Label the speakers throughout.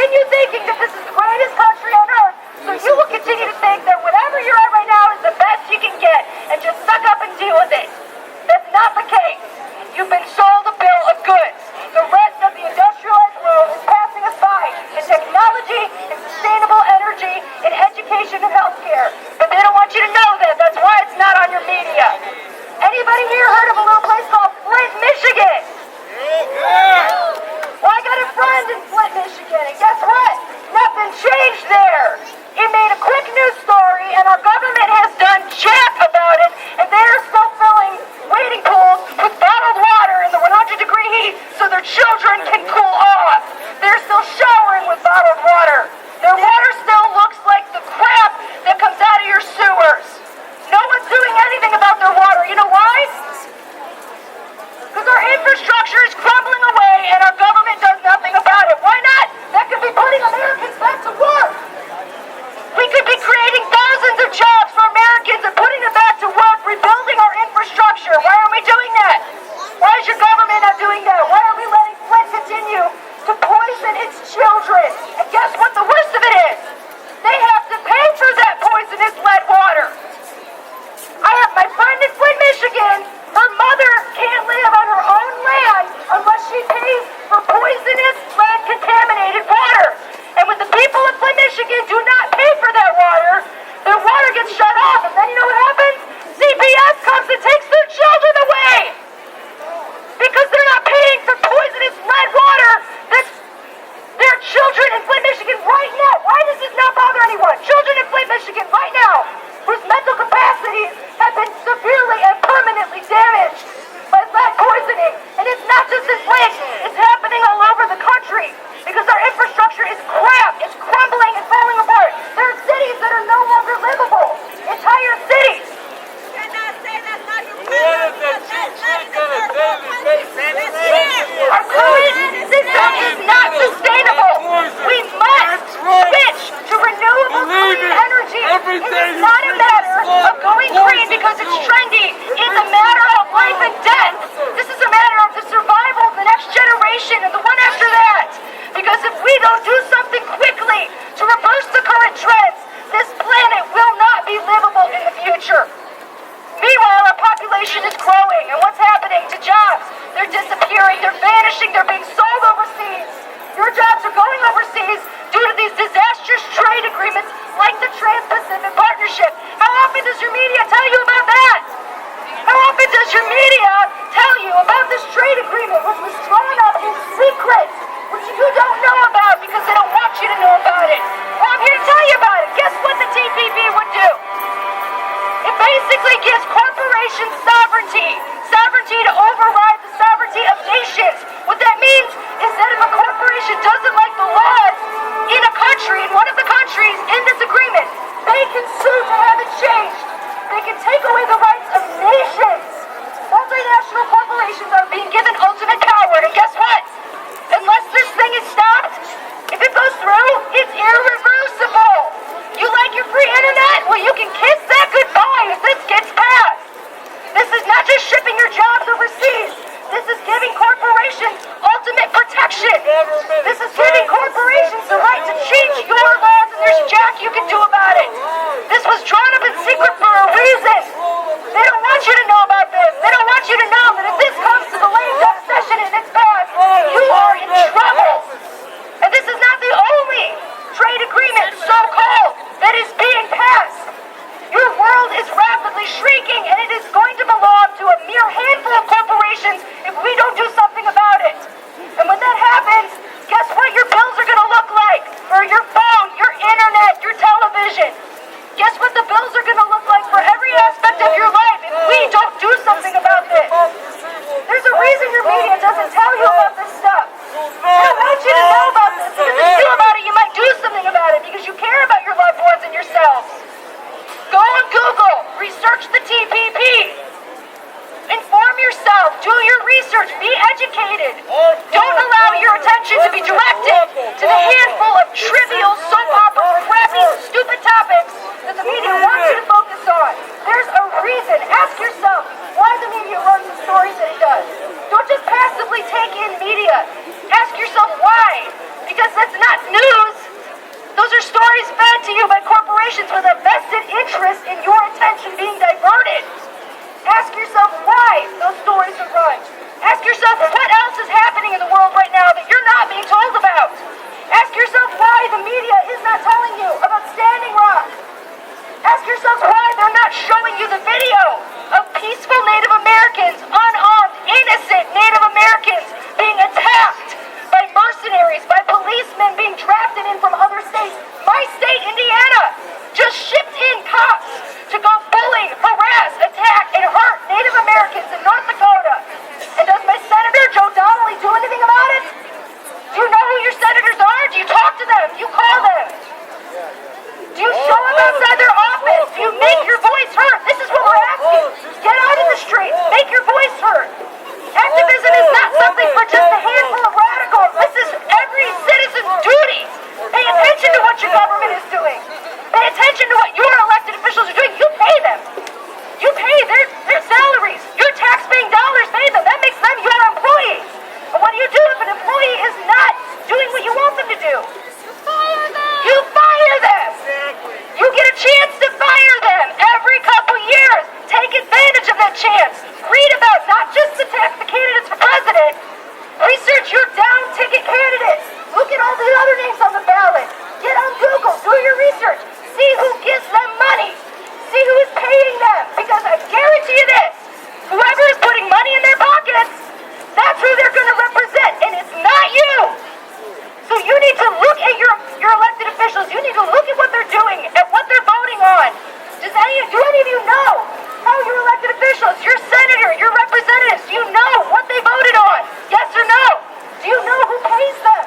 Speaker 1: continue thinking that this is the greatest country on earth, so you will continue to think that whatever you're at right now is the best you can get, and just suck up and deal with it. That's not the case. You've been sold a bill of goods. The rest of the industrialized world is passing us by in technology, in sustainable energy, in education and healthcare. But they don't want you to know that. That's why it's not on your media. Anybody here heard of a little place called Flint, Michigan? Well, I got a friend in Flint, Michigan, and guess what? Nothing changed there. It made a quick news story, and our government has done jack about it, and they're still filling waiting pools with bottled water in the 100-degree heat so their children can cool off. They're still showering with bottled water. Their water still looks like the crap that comes out of your sewers. No one's doing anything about their water. You know why? Because our infrastructure is crumbling away and our government does nothing about it. Why not? That could be putting Americans back to work. We could be creating thousands of jobs for Americans and putting them back to work, rebuilding our infrastructure. Why aren't we doing that? Why is your government not doing that? Why are we letting Flint continue to poison its children? And guess what the worst of it is? They have to pay for that poisonous lead water. I have my friend in Flint, Michigan. Her mother can't live on her own land unless she pays for poisonous lead-contaminated water. And when the people of Flint, Michigan do not pay for that water, their water gets shut off. And then you know what happens? CPS comes and takes their children away. Because they're not paying for poisonous lead water that's their children in Flint, Michigan right now. Why does this not bother anyone? Children in Flint, Michigan right now, whose mental capacities have been severely and permanently damaged by lead poisoning. And it's not just in Flint, it's happening all over the country because our infrastructure is crap, it's crumbling and falling apart. There are cities that are no longer livable, entire cities. Our current system is not sustainable. We must switch to renewable clean energy. And it's not a matter of going green because it's trendy. It's a matter of life and death. This is a matter of the survival of the next generation and the one after that. Because if we don't do something quickly to reverse the current trends, this planet will not be livable in the future. Meanwhile, our population is growing, and what's happening to jobs? They're disappearing, they're vanishing, they're being sold overseas. Your jobs are going overseas due to these disastrous trade agreements like the Trans-Pacific Partnership. How often does your media tell you about that? How often does your media tell you about this trade agreement which was drawn up in secret, which you don't know about because they don't want you to know about it? Well, I'm here to tell you about it. Guess what the TPP would do? It basically gives corporations sovereignty to override the sovereignty of nations. What that means is that if a corporation doesn't like the laws in a country, in one of the countries in this agreement, they can sue to have it changed. They can take away the rights of nations. Multinational corporations are being given ultimate power, and guess what? Unless this thing is stopped, if it goes through, it's irreversible. You like your free internet? Well, you can kiss that goodbye if this gets passed. This is not just shipping your jobs overseas. This is giving corporations ultimate protection. This is giving corporations the right to change your laws, and there's jack you can do about it. This was drawn up in secret for a reason. They don't want you to know about this. They don't want you to know that if this comes to the lame duck session and it's passed, you are in trouble. And this is not the only trade agreement, so-called, that is being passed. Your world is rapidly shrinking, and it is going to belong to a mere handful of corporations if we don't do something about it. And when that happens, guess what your bills are going to look like for your phone, your internet, your television? Guess what the bills are going to look like for every aspect of your life if we don't do something about this? There's a reason your media doesn't tell you about this stuff. They don't want you to know about this. Because if you knew about it, you might do something about it because you care about your loved ones and yourselves. Go on Google, research the TPP. Inform yourself, do your research, be educated. Don't allow your attention to be directed to the handful of trivial, soap opera, crappy, stupid topics that the media wants you to focus on. There's a reason. Ask yourself why the media runs the stories that it does. Don't just passively take in media. Ask yourself why Why? Because that's not news. Those are stories fed to you by corporations with a vested interest in your attention being diverted. Ask yourself why those stories are run. Ask yourself what else is happening in the world right now that you're not being told about. Ask yourself why the media is not telling you about Standing Rock. Ask yourself why they're not showing you the video of peaceful Native Americans, unarmed, innocent Native Americans being attacked by mercenaries, by policemen being drafted in from other states. My state, Indiana, just shipped in cops to go bully, harass, attack, and hurt Native Americans in North Dakota. And does my Senator Joe Donnelly do anything about it? Do you know who your senators are? Do you talk to them? Do you call them? Do you show up outside their office? Do you make your voice heard? This is what we're asking. Get out in the streets. Make your voice heard. Activism is not something for just a handful of radicals. This is every citizen's duty. Pay attention to what your government is doing. Pay attention to what your elected officials are doing. You pay them. You pay their salaries. Your tax-paying dollars pay them. That makes them your employees. And what do you do if an employee is not doing what you want them to do? Fire them. You fire them. You get a chance to fire them every couple years. Take advantage of that chance. Read about not just the candidates for president. Research your down-ticket candidates. Look at all the other names on the ballot. Get on Google. Do your research. See who gives them money. See who is paying them. Because I guarantee you this. Whoever is putting money in their pockets, that's who they're going to represent. And it's not you. So you need to look at your elected officials. You need to look at what they're doing, at what they're voting on. Do any of you know how your elected officials, your senator, your representatives, do you know what they voted on? Yes or no? Do you know who pays them?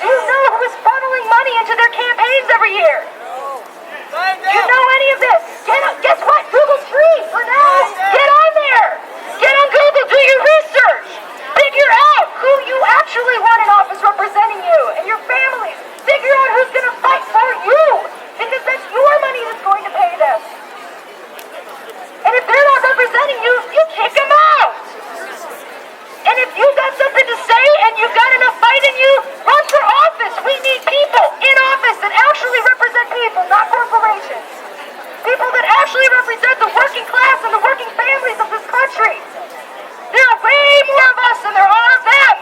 Speaker 1: Do you know who is funneling money into their campaigns every year? Do you know any of this? Guess what? Google's free for now. Get on there. Get on Google. Do your research. Figure out who you actually want in office representing you and your families. Figure out who's going to fight for you. Because that's your money that's going to pay them. And if they're not representing you, you kick them out. And if you've got something to say and you've got enough fight in you, run for office. We need people in office that actually represent people, not corporations. People that actually represent the working class and the working families of this country. There are way more of us than there are of them.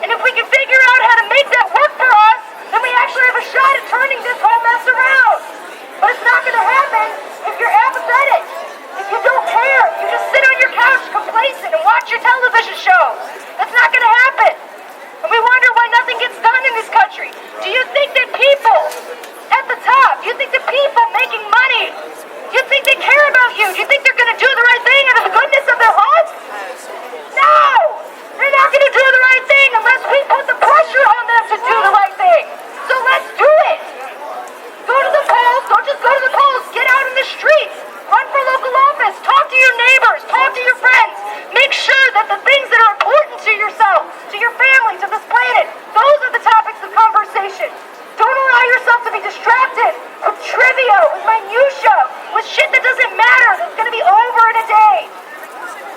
Speaker 1: And if we can figure out how to make that work for us, then we actually have a shot at turning this whole mess around. But it's not going to happen if you're apathetic. If you don't care, you just sit on your couch complacent and watch your television shows. That's not going to happen. And we wonder why nothing gets done in this country. Do you think that people at the top, do you think the people making money, do you think they care about you? Do you think they're going to do the right thing out of the goodness of their hearts? No! They're not going to do the right thing unless we put the pressure on them to do the right thing. So let's do it. Go to the polls. Don't just go to the polls. Get out in the streets. Run for local office. Talk to your neighbors. Talk to your friends. Make sure that the things that are important to yourself, to your family, to this planet, those are the topics of conversation. Don't allow yourself to be distracted with trivia, with minutia, with shit that doesn't matter, that's going to be over in a day.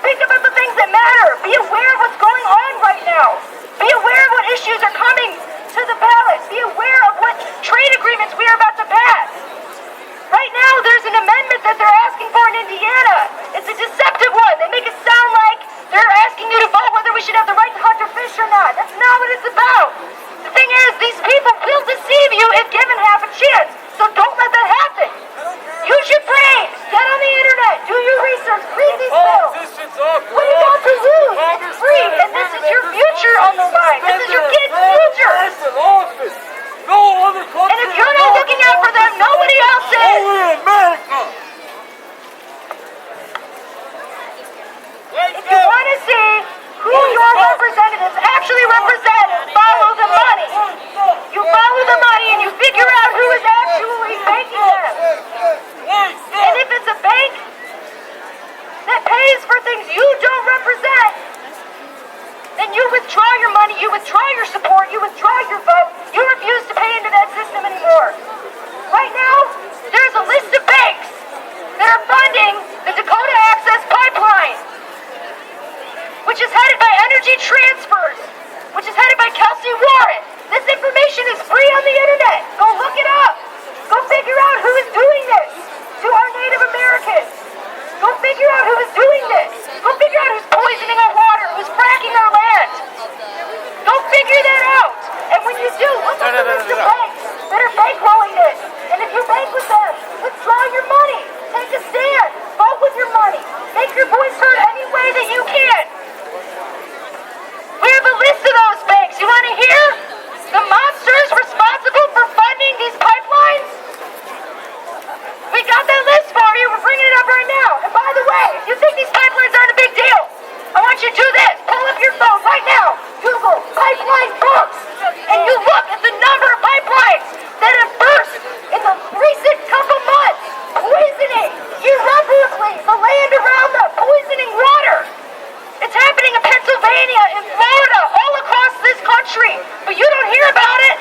Speaker 1: Think about the things that matter. Be aware of what's going on right now. Be aware of what issues are coming to the ballot. Be aware of what trade agreements we are about to pass. Right now, there's an amendment that they're asking for in Indiana. It's a deceptive one. They make it sound like they're asking you to vote whether we should have the right to hunt or fish or not. That's not what it's about. The thing is, these people will deceive you if given half a chance. So don't let that happen. Use your brain. Get on the internet. Do your research. Read these bills. What do you want to lose? It's free. And this is your future on the line. This is your kids' future. And if you're not looking out for them, nobody else is. If you want to see who your representatives actually represent, follow the money. You follow the money and you figure out who is actually banking them. And if it's a bank that pays for things you don't represent, then you withdraw your money, you withdraw your support, you withdraw your vote, you refuse to pay into that system anymore. Right now, there's a list of banks that are funding the Dakota Access Pipeline, which is headed by Energy Transfers. which is headed by Kelsey Warren. This information is free on the internet. Go look it up. Go figure out who is doing this to our Native Americans. Go figure out who is doing this. Go figure out who's poisoning our water, who's fracking our land. Go figure that out. And when you do, look at the list of banks that are bankrolling this. And if you bank with them, withdraw your money. Take a stand. Vote with your money. Make your voice heard any way that you can. We have a list of those banks. You want to hear? The monsters responsible for funding these pipelines? We got that list for you. We're bringing it up right now. And by the way, if you think these pipelines aren't a big deal, I want you to do this. Pull up your phone right now. Google pipeline books. And you look at the number of pipelines that have burst in the recent couple months, poisoning irreparably the land around them, poisoning water. It's happening in Pennsylvania, in Florida, all across this country. But you don't hear about it.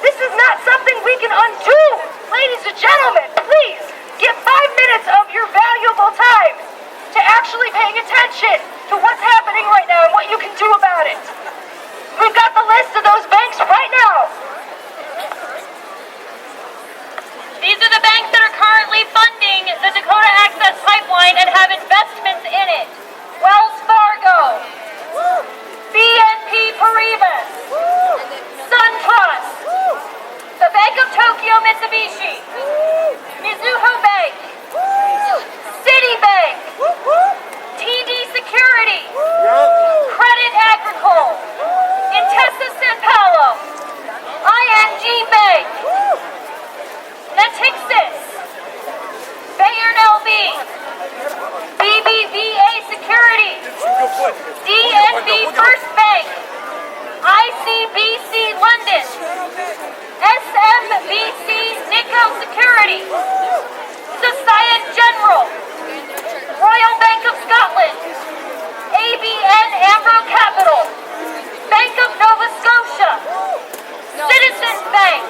Speaker 1: This is not something we can undo. Ladies and gentlemen, please give 5 minutes of your valuable time to actually paying attention to what's happening right now and what you can do about it. We've got the list of those banks right now.
Speaker 2: These are the banks that are currently funding the Dakota Access Pipeline and have investments in it. Wells Fargo, BNP Paribas, SunTrust, the Bank of Tokyo Mitsubishi, Mizuho Bank, Citibank, TD Security, Credit Agricole, Intesa Sanpaolo, ING Bank, Natixis, Bayern LB, BBVA Securities, DNB First Bank, ICBC London, SMBC Nikko Securities, Societe Generale, Royal Bank of Scotland, ABN AMRO Capital, Bank of Nova Scotia, Citizens Bank,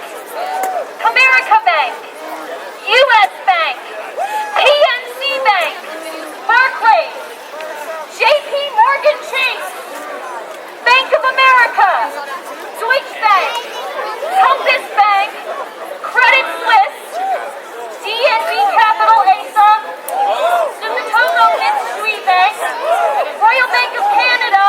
Speaker 2: Comerica Bank, US Bank, PNC Bank, Barclays, JP Morgan Chase, Bank of America, Deutsche Bank, Compass Bank, Credit Suisse, DNB Capital ASA, Sumitomo Mitsui Bank, Royal Bank of Canada,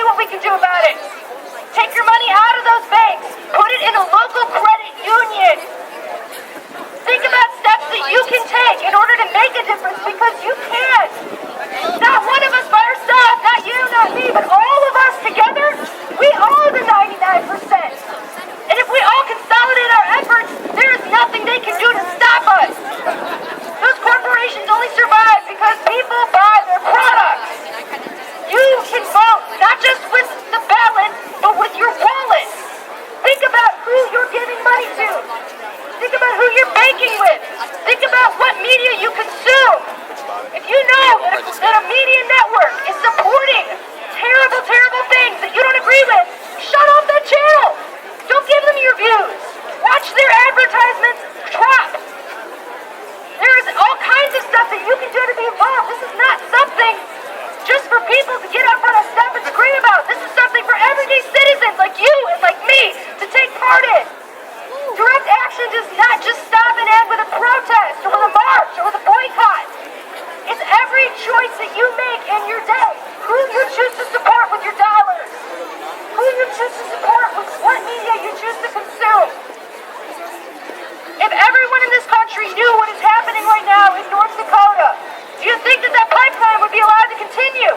Speaker 1: what we can do about it. Take your money out of those banks. Put it in a local credit union. Think about steps that you can take in order to make a difference, because you can. Not one of us by ourselves, not you, not me, but all of us together, we are the 99%. And if we all consolidate our efforts, there is nothing they can do to stop us. Those corporations only survive because people buy their products. You can vote, not just with the ballot, but with your wallet. Think about who you're giving money to. Think about who you're banking with. Think about what media you consume. If you know that a media network is supporting terrible, terrible things that you don't agree with, shut off that channel. Don't give them your views. Watch their advertisements drop. There's all kinds of stuff that you can do to be involved. This is not something just for people to get up on a step and scream about. This is something for everyday citizens like you and like me to take part in. Direct action does not just stop and end with a protest or with a march or with a boycott. It's every choice that you make in your day. Who you choose to support with your dollars. Who you choose to support with what media you choose to consume. If everyone in this country knew what is happening right now in North Dakota, do you think that that pipeline would be allowed to continue?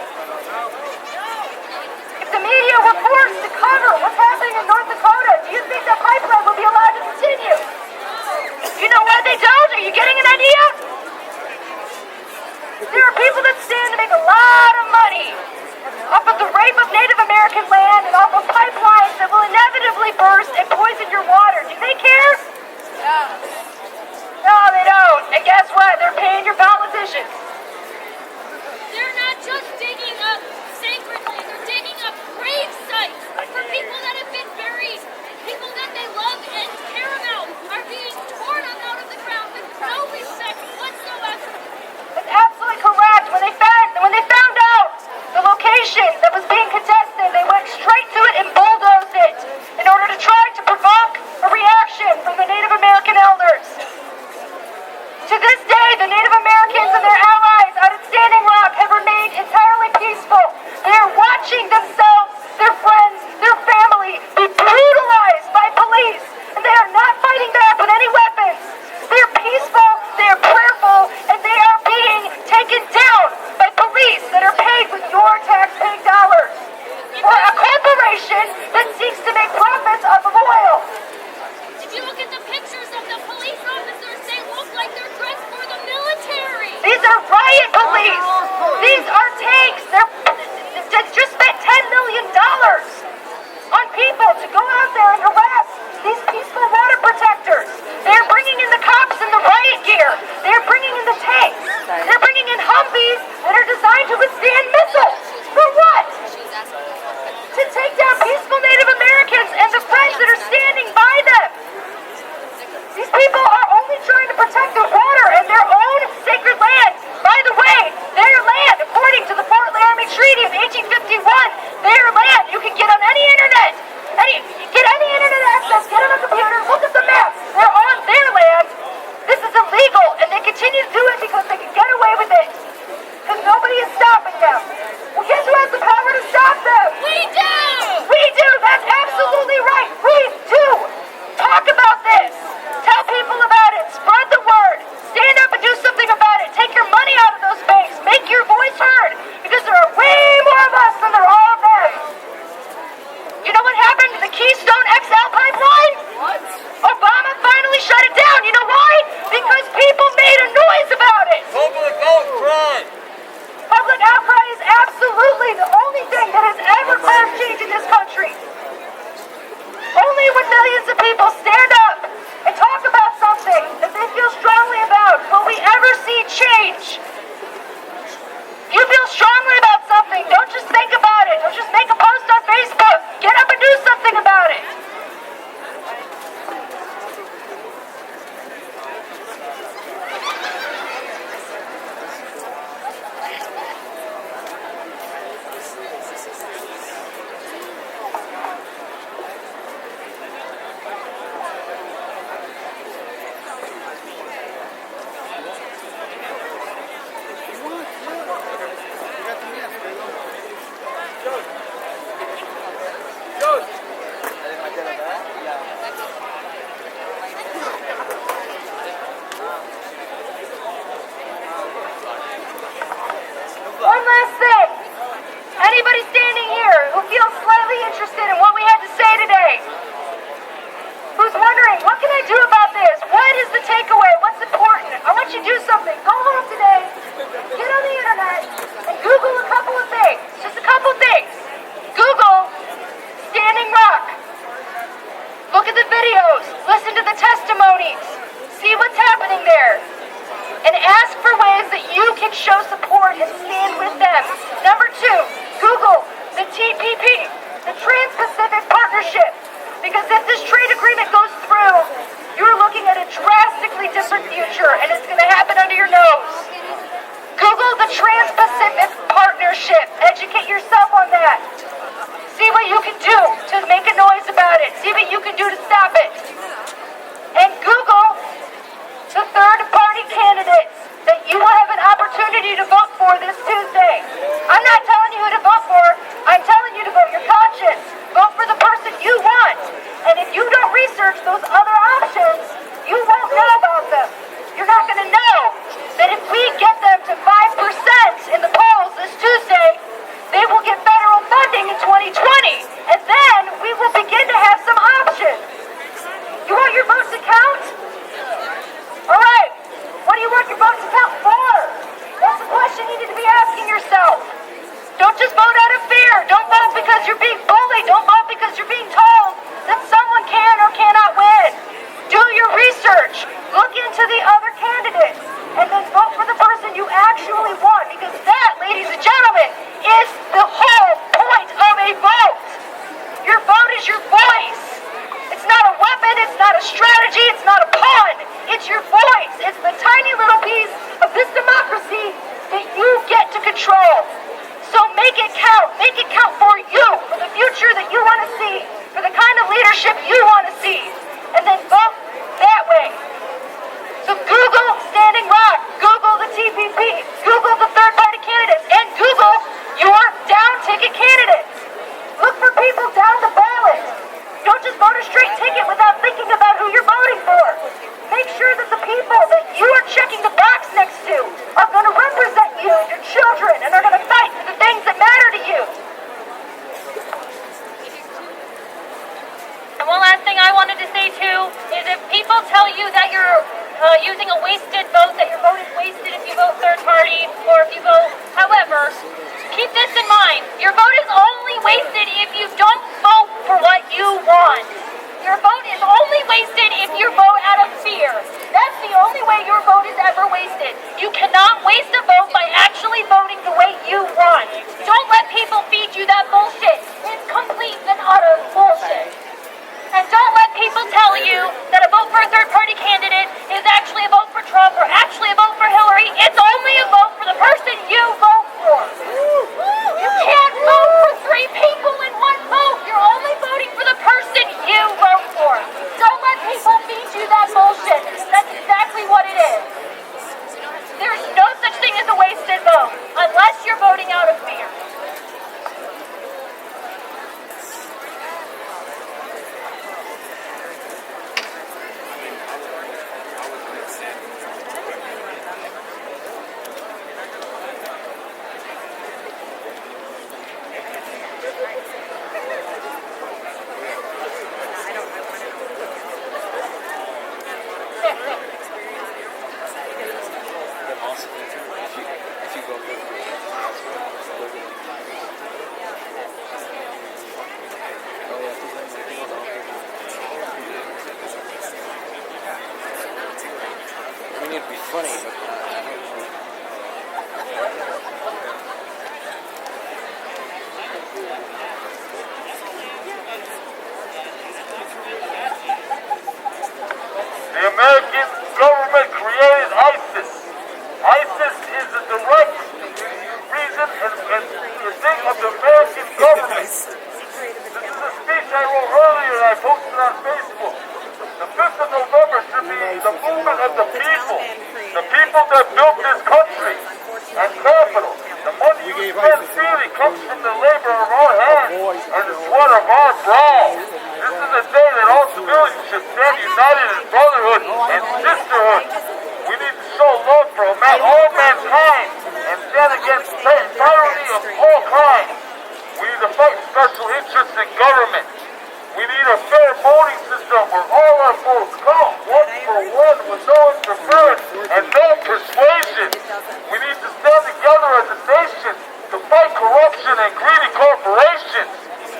Speaker 1: If the media were forced to cover what's happening in North Dakota, do you think that pipeline would be allowed to continue? You know why they don't? Are you getting an idea? There are people that stand to make a lot of money off of the rape of Native American land and off of pipelines that will inevitably burst and poison your water. Do they care? No, they don't. And guess what? They're paying your politicians.
Speaker 2: They're not just digging up sacred land, they're digging up grave sites for people that have been buried. People that they love and care about are being torn up out of the ground with no respect whatsoever.
Speaker 1: It's absolutely correct. When they found out the location that was being contested, they went straight to it and bulldozed it in order to try to provoke a reaction from the Native American elders. To this day, the Native Americans and their allies out at Standing Rock have remained entirely peaceful. They are watching themselves, their friends, their family be brutalized by police, and they are not fighting back with any weapons. They are peaceful, they are prayerful, and they are being taken down by police that are paid with your tax-paying dollars. Or a corporation that seeks to make profits off of oil.
Speaker 2: If you look at the pictures of the police officers, they look like they're dressed for the military.
Speaker 1: These are riot police. These are tanks. They just spent $10 million on people to go out there and harass these peaceful water protectors. They're bringing in the cops in the riot gear. They're bringing in the tanks. They're bringing in Humvees that are designed to withstand missiles. For what? To take down peaceful Native Americans and the friends that are standing by them. These people are only trying to protect their water and their own sacred land. By the way, their land, according to the Fort Laramie Treaty of 1851, their land, you can get on any internet. Get any internet access, get on a computer, look at the map. They're on their land. This is illegal, and they continue to do it because they can get away with it. Because nobody is stopping them. Well, guess who has the power to stop them?
Speaker 2: We do!
Speaker 1: We do! That's absolutely right! We do! Talk about this! Tell people about it! Spread the word! Stand up and do something about it! Take your money out of those banks! Make your voice heard! Because there are way more of us than there are of them! You know what happened to the Keystone XL pipeline?
Speaker 3: What?
Speaker 1: Obama finally shut it down! You know why? Because people made a noise about it!
Speaker 3: Public outcry!
Speaker 1: Public outcry is absolutely the only thing that has ever caused change in this country. Only when millions of people stand up and talk about something that they feel strongly about will we ever see change. You feel strongly about something, don't just think about it. Don't just make a post on Facebook. Get up and do something about it. yourself on that. See what you can do to make a noise about it. See what you can do to stop it. And Google the third-party candidates that you will have an opportunity to vote for this Tuesday. I'm not telling you who to vote for. I'm telling you to vote your conscience. Vote for the person you want. And if you don't research those other options, you won't know about them. You're not going to know that if we get them to 5% in the polls this Tuesday, they will get federal funding in 2020. And then we will begin to have some options. You want your vote to count? All right. What do you want your vote to count for? That's the question you need to be asking yourself. Don't just vote out of fear. Don't vote because you're being bullied. Don't vote because you're being told that someone can or cannot win. Do your research. Look into the other candidates. And then vote for the person you actually want. Because that, ladies and gentlemen, is the whole point of a vote. Your vote is your voice. It's not a weapon. It's not a strategy. It's not a pawn. It's your voice. It's the tiny little piece of this democracy that you get to control. So make it count. Make it count for you, for the future that you want to see, for the kind of leadership you want to see. And then vote that way. So Google Standing Rock, Google the TPP, Google the third-party candidates, and Google your down-ticket candidates. Look for people down the ballot. Don't just vote a straight ticket without thinking about who you're voting for. Make sure that the people that you are checking the box next to are going to represent you and your children and are going to fight for the things that matter to you.
Speaker 2: And one last thing I wanted to say too is if people tell you that you're using a wasted vote, that your vote is wasted if you vote third party or if you vote however, keep this in mind. Your vote is only wasted if you don't vote for what you want. Your vote is only wasted if you vote out of fear. That's the only way your vote is ever wasted. You cannot waste a vote by actually voting the way you want. Don't let people feed you that bullshit. It's complete and utter bullshit. And don't let people tell you that a vote for a third-party candidate is actually a vote for Trump or actually a vote for Hillary. It's only a vote for the person you vote for. You can't vote for three people in one vote. You're only voting for the person you vote for. Don't let people feed you that bullshit. That's exactly what it is. There's no such thing as a wasted vote unless you're voting out of fear.
Speaker 3: It'd be funny, but
Speaker 4: the American government created ISIS. ISIS is the direct reason and the thing of the American government. This is a speech I wrote earlier and I posted on Facebook. The 5th of November should be the movement of the people that built this country and capital. The money you spend freely comes from the labor of our hands and the sweat of our brow. This is the day that all civilians should stand united in brotherhood and sisterhood. We need to show love for all mankind and stand against tyranny of all kinds. We need to fight special interests in government. We need a fair voting system where all our votes count, one for one, with no interference and no persuasion. We need to stand together as a nation to fight corruption and greedy corporations.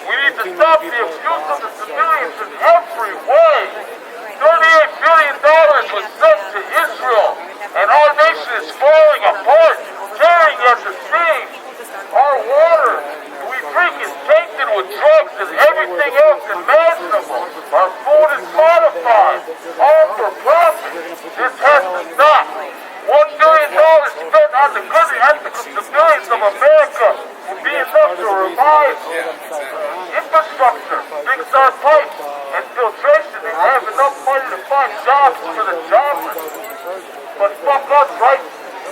Speaker 4: We need to stop the abuse of the civilians in every way. $38 billion was sent to Israel, and our nation is falling apart, tearing at the seams. Our water we drink is tainted with drugs and everything else imaginable. Our food is modified, all for profit. This has to stop. $1 billion spent on the civilians of America would be enough to infrastructure, fix our pipes and filtration, and have enough money to find jobs for the jobless. But fuck us, right?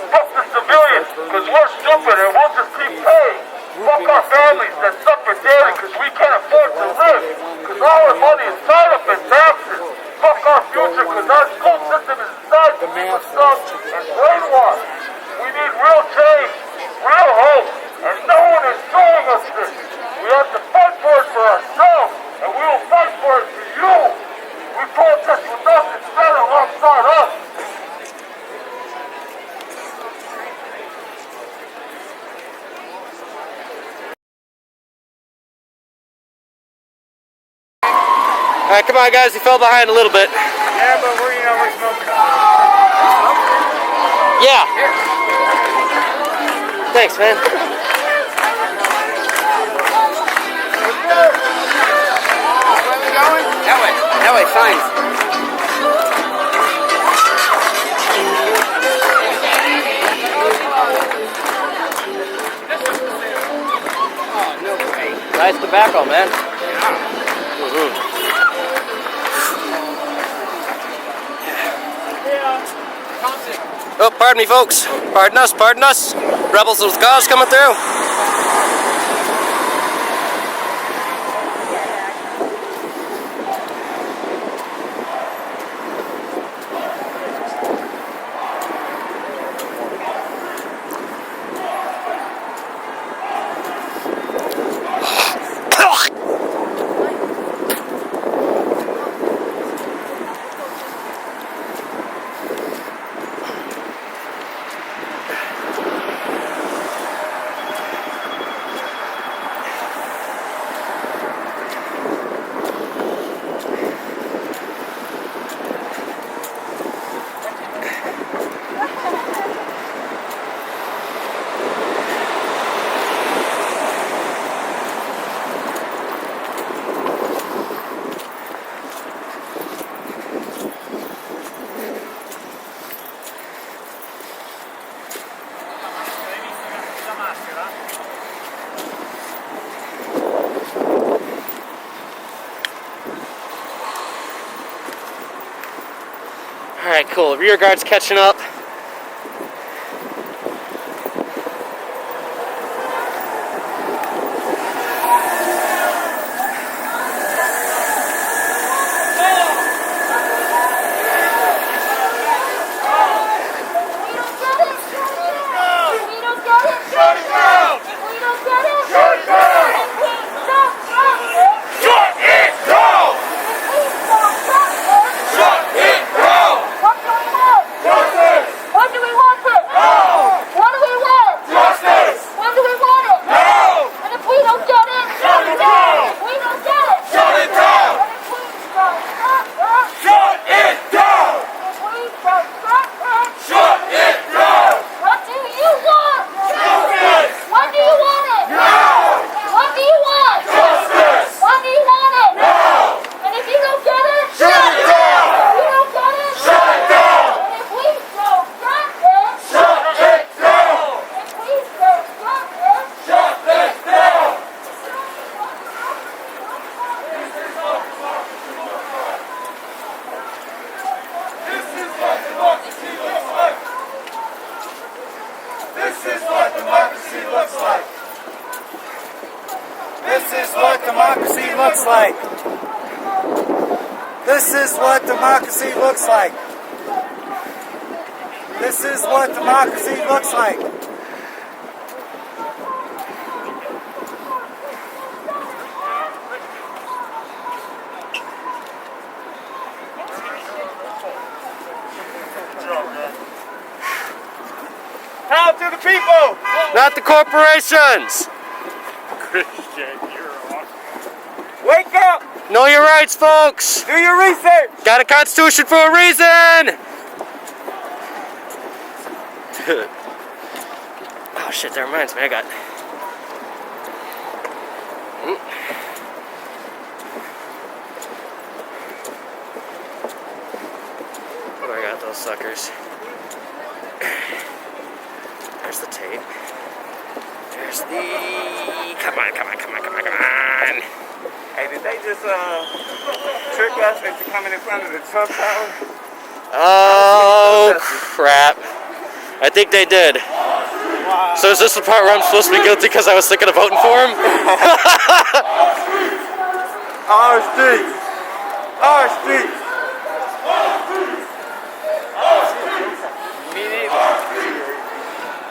Speaker 4: Fuck the civilians, because we're stupid and we'll just keep paying. Fuck our families that suffer daily because we can't afford to live, because all our money is tied up in taxes. Fuck our future because our school system is designed to keep us dumb and brainwashed. We need real change, real hope, and no one is showing us this. We have to fight for it for ourselves, and we will fight for it for you. We protest with us instead of alongside us.
Speaker 3: All right, come on, guys. You fell behind a little bit.
Speaker 4: Yeah, but we're smoking.
Speaker 3: Yeah. Thanks, man. That way, fine. Nice tobacco, man. Oh, pardon me, folks. Pardon us, pardon us. Rebels with cause coming through. Alright, cool. Rear guard's catching up.
Speaker 5: Looks like. This is what democracy looks like. This is what democracy looks like.
Speaker 4: Power to the people!
Speaker 3: Not the corporations!
Speaker 4: Christian, you're awesome.
Speaker 5: Wake up!
Speaker 3: Know your rights, folks!
Speaker 5: Do your research!
Speaker 3: Got a constitution for a reason! Oh shit, that reminds me, I got... Oh, I got those suckers. There's the tape. There's the... Come on, come on, come on, come on, come on! on.
Speaker 5: Hey, did they just trick us into coming in front of the Trump Tower?
Speaker 3: Oh, crap. I think they did.
Speaker 5: Wow.
Speaker 3: So is this the part where I'm supposed to be guilty because I was thinking of voting for him?
Speaker 5: Our streets. Our streets. Me neither.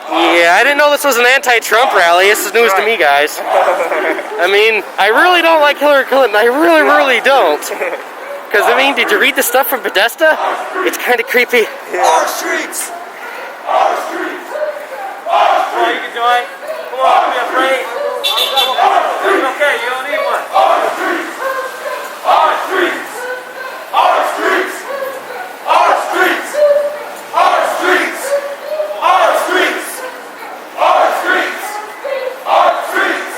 Speaker 3: Yeah, I didn't know this was an anti-Trump rally. This is news to me, guys. I mean, I really don't like Hillary Clinton. I really, really don't. Because, I mean, did you read the stuff from Podesta? It's kind of creepy.
Speaker 5: Our streets. Our streets. Come on, you can join. Come on, don't be afraid. It's okay, you don't need one. Our streets. Our streets. Our streets. Our streets. Our streets. Our streets. Our streets. Our streets.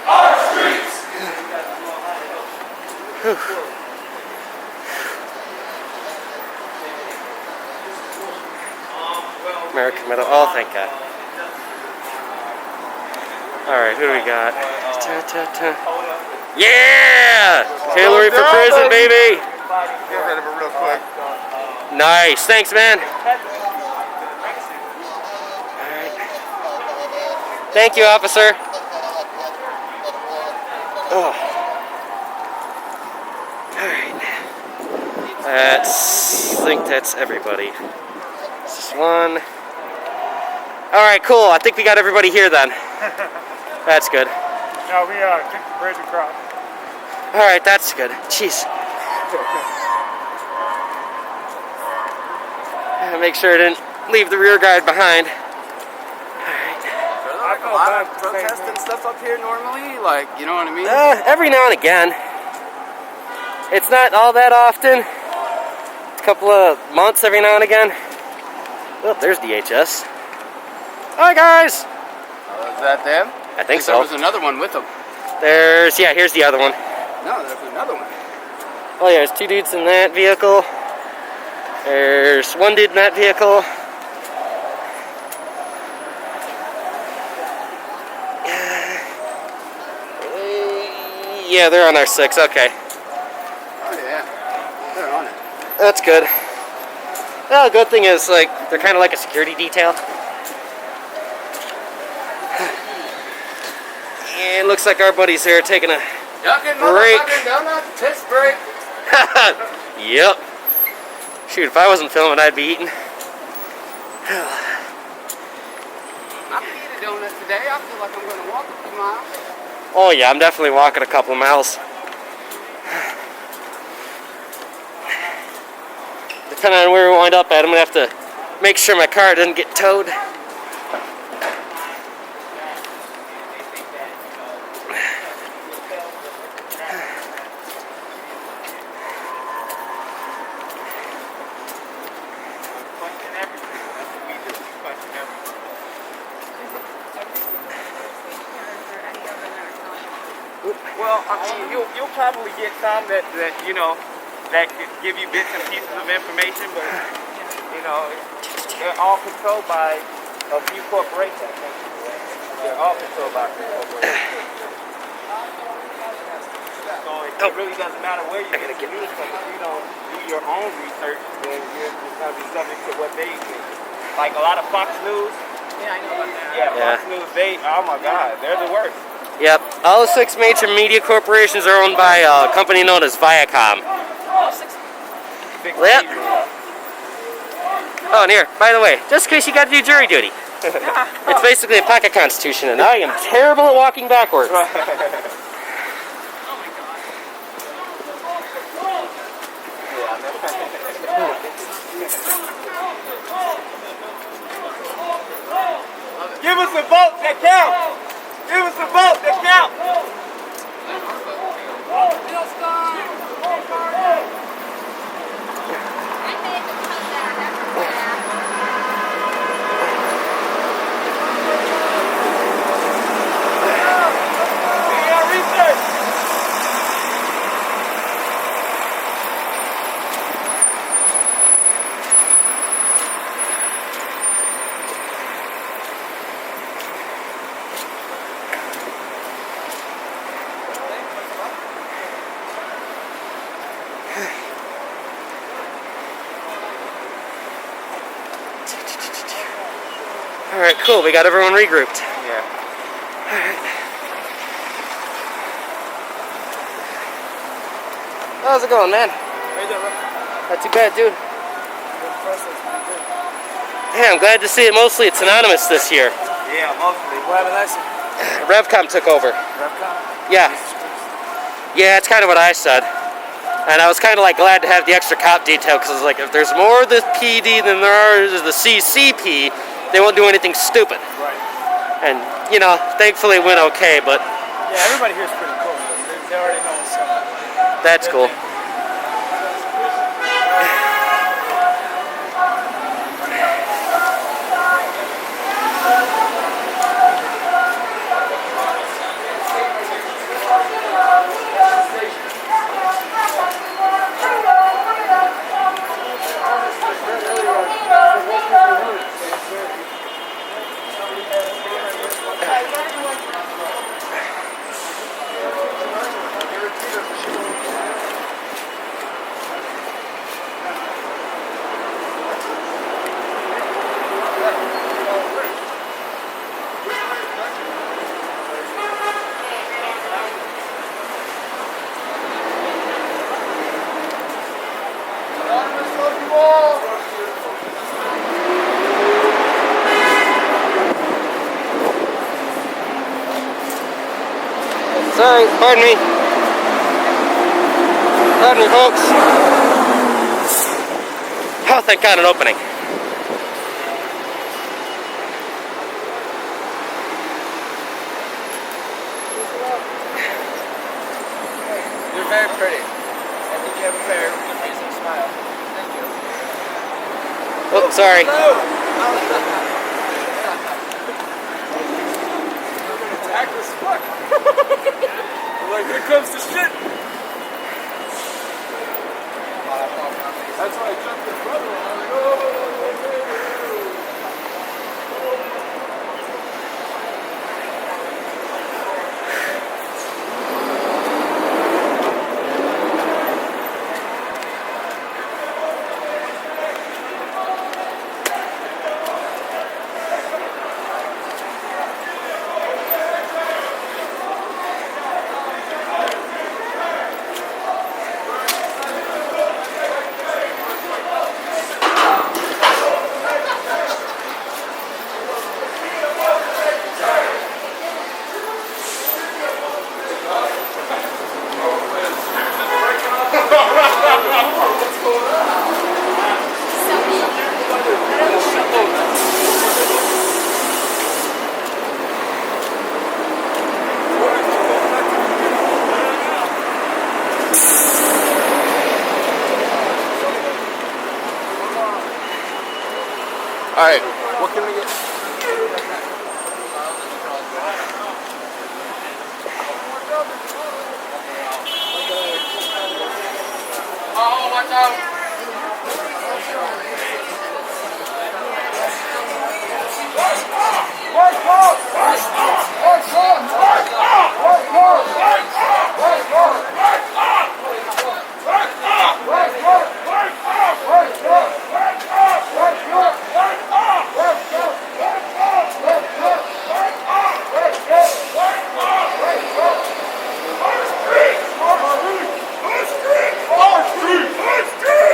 Speaker 5: Our streets.
Speaker 3: American Metal. Oh, thank God. Alright, who do we got? Yeah! Hillary for prison, baby!
Speaker 5: Get rid of it real quick.
Speaker 3: Nice. Thanks, man. Thank you, officer. Oh. Alright. I think that's everybody. This one. Alright, cool. I think we got everybody here then. That's good.
Speaker 5: No, we took the bridge across.
Speaker 3: Alright, that's good. Jeez. Make sure I didn't leave the rear guard behind.
Speaker 6: Like a lot of protesting stuff up here normally, like, you know what I mean?
Speaker 3: Every now and again. It's not all that often. It's a couple of months every now and again. Oh, there's DHS. Hi, guys.
Speaker 6: Is that them?
Speaker 3: I think so.
Speaker 6: There was another one with them.
Speaker 3: Here's the other one.
Speaker 6: No, there's another one.
Speaker 3: Oh, yeah, there's two dudes in that vehicle. There's one dude in that vehicle. Yeah, they're on our 6, okay.
Speaker 6: Oh, yeah. They're on it.
Speaker 3: That's good. Well, the good thing is, like, they're kind of like a security detail. And looks like our buddies here are taking a
Speaker 6: Dunkin'
Speaker 3: break.
Speaker 6: motherfucking donut, piss break.
Speaker 3: Yep. Shoot, if I wasn't filming, I'd be eating.
Speaker 6: I'm gonna eat a donut today. I feel like I'm gonna walk a few miles.
Speaker 3: Oh yeah, I'm definitely walking a couple of miles. Depending on where we wind up at, I'm gonna have to make sure my car doesn't get towed.
Speaker 5: Well, I mean, you'll probably get some that you know that could give you bits and pieces of information, but you know they're all controlled by a few corporations. They're all controlled by a few corporations. So it really doesn't matter where you get the news from. If you don't do your own research, then you're going to be subject to what they do. Like a lot of Fox News.
Speaker 6: Yeah, I know about that.
Speaker 5: Yeah, Fox News. Oh my God, they're the worst.
Speaker 3: Yep, all 6 major media corporations are owned by a company known as Viacom. Yep. Oh, and here, by the way, just in case you got to do jury duty. It's basically a pocket constitution, and I am terrible at walking backwards.
Speaker 5: Give us a vote that counts. Give us a vote that counts.
Speaker 3: cool. We got everyone regrouped.
Speaker 5: Yeah.
Speaker 3: How's it going, man?
Speaker 5: How you doing, bro?
Speaker 3: Not too bad, dude.
Speaker 5: Good process, pretty good.
Speaker 3: Yeah, I'm glad to see it. Mostly it's anonymous this year.
Speaker 5: Yeah, mostly. What happened last year?
Speaker 3: Revcom took over.
Speaker 5: Revcom?
Speaker 3: Yeah. Yeah, it's kind of what I said. And I was kind of like glad to have the extra cop detail because it's like if there's more of the PD than there is the CCP, they won't do anything stupid.
Speaker 5: Right.
Speaker 3: And, you know, thankfully it went okay, but
Speaker 5: Yeah, everybody here is pretty cool. They already know what's up.
Speaker 3: that's cool. Sorry, pardon me. Pardon me, folks. Oh, thank God, an opening.
Speaker 6: You're very pretty. I think you have a very amazing smile. Thank you.
Speaker 3: Oh, sorry.
Speaker 5: Act as fuck. Like, here comes the shit. That's why I jumped his brother. I was like, oh.
Speaker 6: All right, what can we get? Oh, watch out!
Speaker 4: On the street!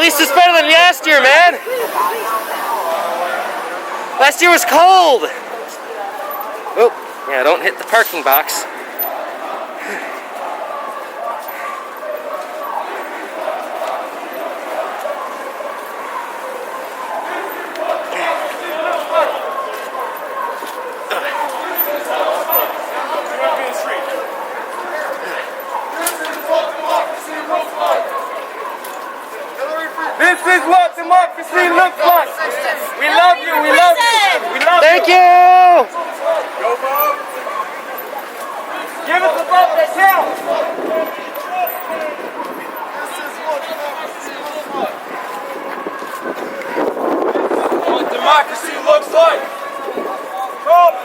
Speaker 3: least it's better than last year, man. Last year was cold. Oh, yeah, don't hit the parking box.
Speaker 5: This is what democracy looks like. We love you. We love you. We love
Speaker 3: Thank
Speaker 5: you.
Speaker 3: you.
Speaker 5: Go, Bob. Give us a vote that counts. What democracy looks like. Come.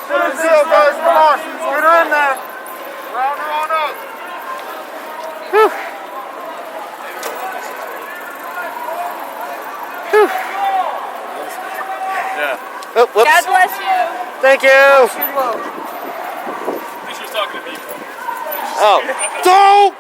Speaker 5: Sit still, guys. Come on. Get her in there. Round her on up.
Speaker 3: Whew. Whew.
Speaker 5: Yeah.
Speaker 3: Oh, whoops.
Speaker 2: God bless you.
Speaker 3: Thank you.
Speaker 5: At least she was talking to people.
Speaker 3: Oh. Don't!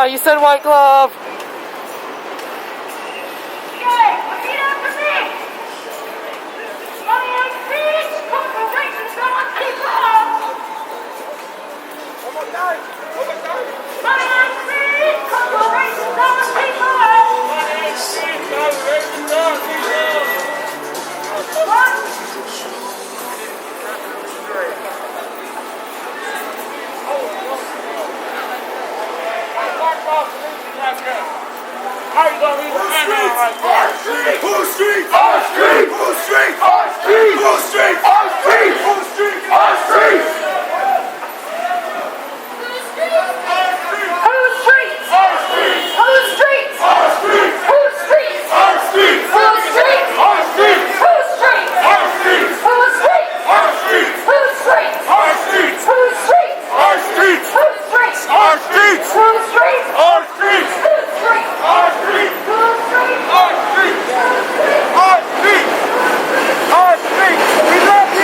Speaker 3: You said white glove.
Speaker 1: Okay, repeat after me. My speech, corporations, and people.
Speaker 4: How you gonna leave the camera like that?
Speaker 7: Our street! Whose street? Our street! Whose street? Our street! Whose street? Our street! Whose street? Our street!
Speaker 1: Whose streets? Our streets. Whose streets?
Speaker 7: Our street!
Speaker 1: Whose streets?
Speaker 7: Our street!
Speaker 1: Whose streets?
Speaker 7: Our street!
Speaker 1: Whose streets?
Speaker 7: Our street!
Speaker 1: Whose streets?
Speaker 7: Our street!
Speaker 1: Whose streets?
Speaker 7: Our street!
Speaker 1: Whose streets?
Speaker 7: Our street!
Speaker 1: Whose streets?
Speaker 7: Our street!
Speaker 1: Whose streets?
Speaker 7: Our street!
Speaker 1: Whose streets?
Speaker 7: Our street!
Speaker 1: Whose streets?
Speaker 7: Our street! Our street! Our street! We love you!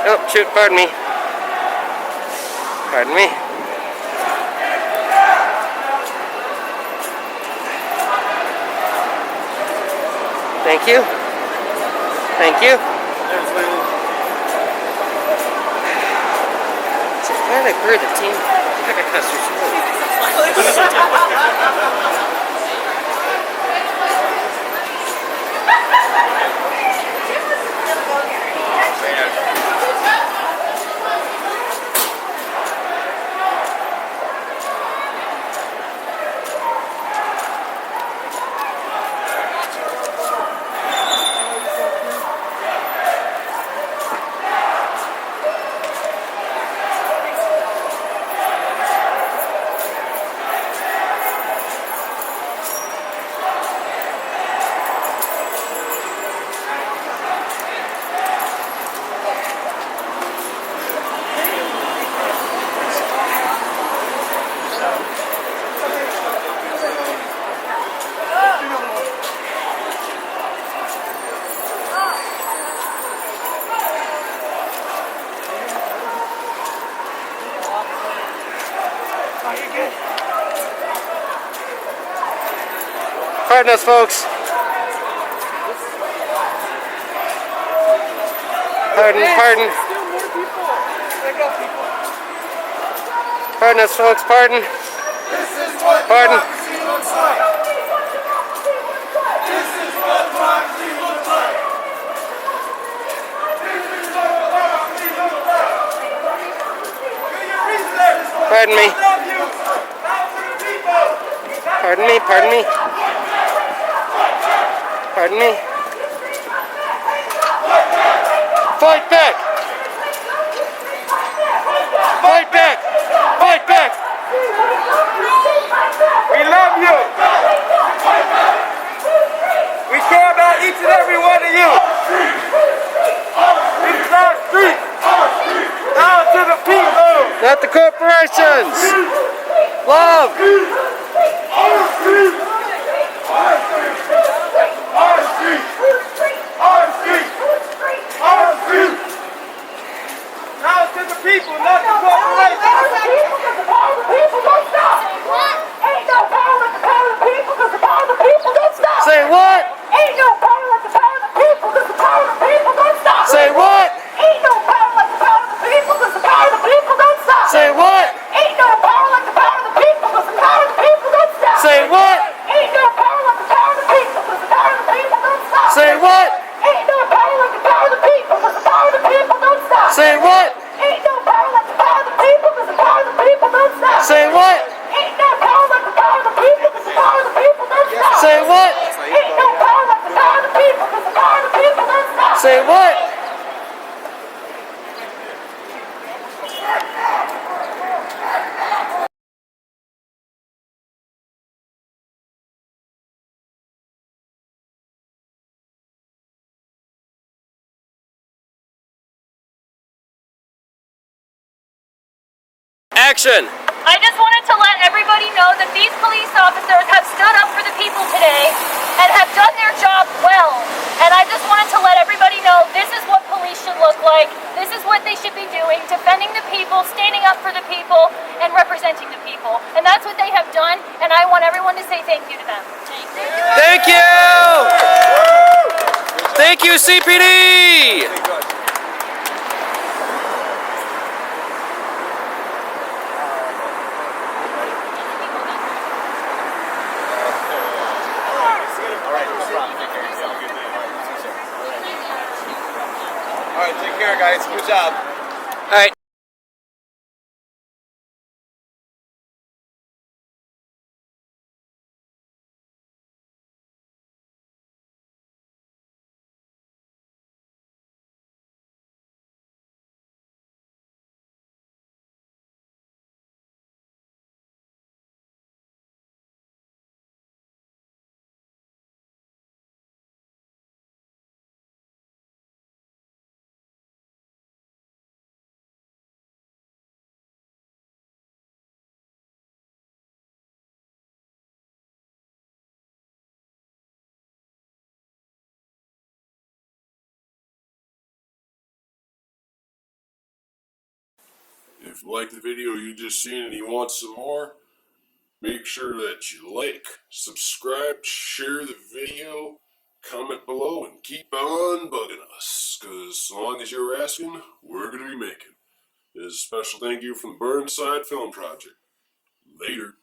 Speaker 3: Oh, shoot, pardon me. Pardon me. Thank you. Thank you. It's kind of weird, the team. I got customers. Pardon us, folks. Pardon. Pardon us, folks. Pardon.
Speaker 7: This is what
Speaker 3: Pardon.
Speaker 7: democracy looks like. This is what democracy looks like. This is what democracy looks like. Do your research.
Speaker 3: Pardon me.
Speaker 7: Love you. Out to the people.
Speaker 3: Pardon me. Pardon me. Pardon me. Fight back! Fight back! Fight back!
Speaker 7: We love you. We care about each and every one of you. This is our street. Down to the people.
Speaker 3: Not the corporations! Love!
Speaker 7: Our street. Our street. Our street. Our street. Our street. Down to the people, not the corporations.
Speaker 3: Say what?
Speaker 1: Ain't no power like the power of the people, because the power of the people don't stop.
Speaker 3: Say what?
Speaker 1: Ain't no power like the power of the people, because the power of the people don't stop.
Speaker 3: Say what?
Speaker 1: Ain't no power like the power of the people, because the power of the people don't stop.
Speaker 3: Say what?
Speaker 1: Ain't no power like the power of the people, because the power of the people don't stop.
Speaker 3: Say what?
Speaker 1: Ain't no power like the power of the people, because the power of the people don't stop.
Speaker 3: Say what?
Speaker 1: Ain't no power like the power of the people, because the power of the people don't stop.
Speaker 3: Say what?
Speaker 1: Ain't no power like the power of the people, because the power of the people don't stop.
Speaker 3: Say what?
Speaker 1: Ain't no power like the power of the people, because the power of the people don't stop.
Speaker 3: Say what? Action!
Speaker 2: I just wanted to let everybody know that these police officers have stood up for the people today and have done their job well. And I just wanted to let everybody
Speaker 3: Thank you, CPD!
Speaker 6: All right, take care, guys. Good job.
Speaker 3: All right.
Speaker 8: If you like the video you just seen and you want some more, make sure that you like, subscribe, share the video, comment below, and keep on bugging us. Because as long as you're asking, we're going to be making. This is a special thank you from the Burnside Film Project. Later.